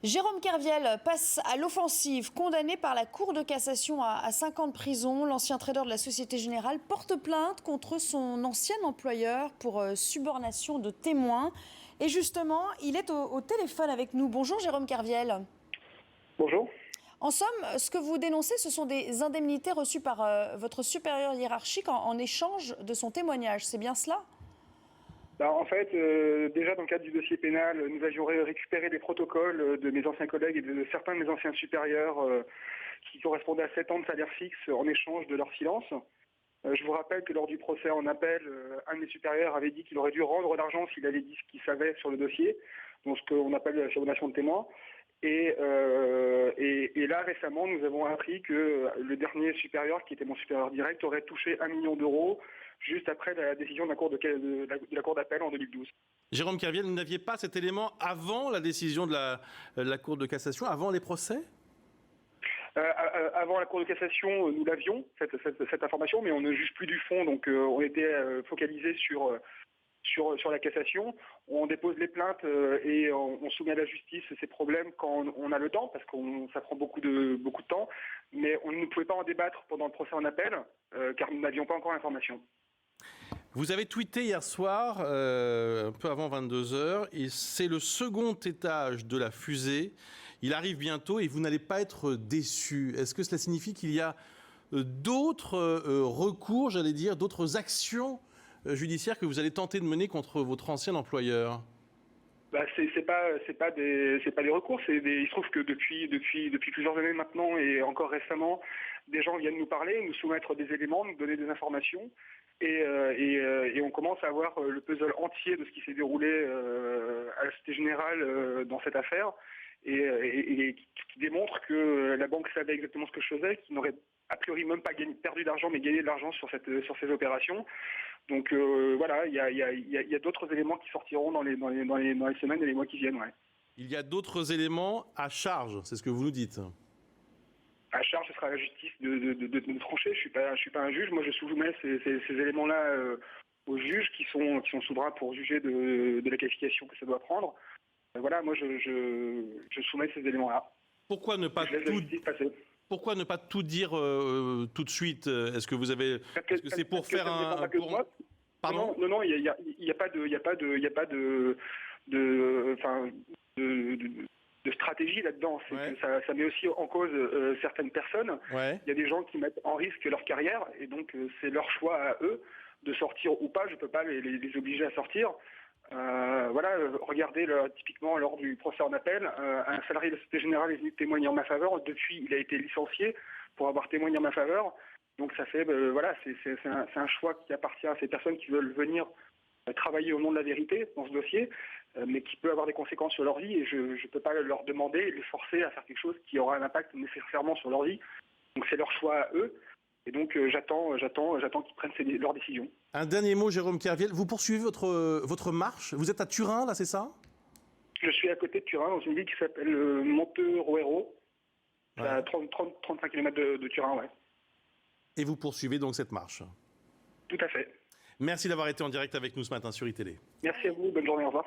Jérôme Kerviel passe à l'offensive. Condamné par la Cour de cassation à 5 ans de prison, l'ancien trader de la Société Générale porte plainte contre son ancien employeur pour subornation de témoins. Et justement, il est au téléphone avec nous. Bonjour Jérôme Kerviel. Bonjour. En somme, ce que vous dénoncez, ce sont des indemnités reçues par votre supérieur hiérarchique en échange de son témoignage. C'est bien cela ? En fait, déjà dans le cadre du dossier pénal, nous avions récupéré des protocoles de mes anciens collègues et de certains de mes anciens supérieurs qui correspondaient à 7 ans de salaire fixe en échange de leur silence. Je vous rappelle que lors du procès en appel, un de mes supérieurs avait dit qu'il aurait dû rendre l'argent s'il avait dit ce qu'il savait sur le dossier, donc ce qu'on appelle la subornation de témoins. Et là, récemment, nous avons appris que le dernier supérieur, qui était mon supérieur direct, aurait touché 1 million d'euros juste après la décision de la Cour d'appel en 2012. Jérôme Kerviel, vous n'aviez pas cet élément avant la décision de la Cour de cassation, avant les procès ? Avant la Cour de cassation, nous l'avions, cette information, mais on ne juge plus du fond, donc on était focalisé sur la cassation. On dépose les plaintes et on soumet à la justice ces problèmes quand on a le temps, parce que ça prend beaucoup de temps, mais on ne pouvait pas en débattre pendant le procès en appel, car nous n'avions pas encore l'information. Vous avez tweeté hier soir, un peu avant 22h, et c'est le second étage de la fusée. Il arrive bientôt et vous n'allez pas être déçus. Est-ce que cela signifie qu'il y a d'autres recours, j'allais dire, d'autres actions judiciaires que vous allez tenter de mener contre votre ancien employeur ? C'est pas des recours, il se trouve que depuis plusieurs années maintenant et encore récemment, des gens viennent nous parler, nous soumettre des éléments, nous donner des informations. Et on commence à avoir le puzzle entier de ce qui s'est déroulé à la Société Générale dans cette affaire et qui démontre que la banque savait exactement ce que je faisais, qu'il n'aurait a priori même pas perdu d'argent mais gagné de l'argent sur ces opérations. Donc voilà, il y a d'autres éléments qui sortiront dans les semaines et les mois qui viennent. Ouais. Il y a d'autres éléments à charge, c'est ce que vous nous dites. À charge, ce sera à la justice de trancher. Je suis pas un juge. Moi, je soumets ces éléments-là aux juges qui sont souverains pour juger de la qualification que ça doit prendre. Voilà, moi, je soumets ces éléments-là. Pourquoi ne pas tout dire tout de suite ? Est-ce que vous avez Est-ce que c'est pour faire un Pardon ? Non, il y a pas de stratégie là-dedans. Ouais. Ça met aussi en cause certaines personnes. Ouais. Il y a des gens qui mettent en risque leur carrière et donc c'est leur choix à eux de sortir ou pas. Je ne peux pas les obliger à sortir. Voilà, regardez typiquement lors du procès en appel, un salarié de la Société Générale est venu témoigner en ma faveur. Depuis, il a été licencié pour avoir témoigné en ma faveur. Donc ça fait, voilà, c'est un choix qui appartient à ces personnes qui veulent venir travailler au nom de la vérité dans ce dossier, mais qui peut avoir des conséquences sur leur vie et je ne peux pas leur demander, les forcer à faire quelque chose qui aura un impact nécessairement sur leur vie. Donc c'est leur choix à eux et donc j'attends qu'ils prennent leurs décisions. Un dernier mot, Jérôme Kerviel, vous poursuivez votre marche. Vous êtes à Turin, là, c'est ça ? Je suis à côté de Turin, dans une ville qui s'appelle Monteroero, ouais. À 35 km de Turin, ouais. Et vous poursuivez donc cette marche ? Tout à fait. Merci d'avoir été en direct avec nous ce matin sur iTélé. Merci à vous, bonne journée, au revoir.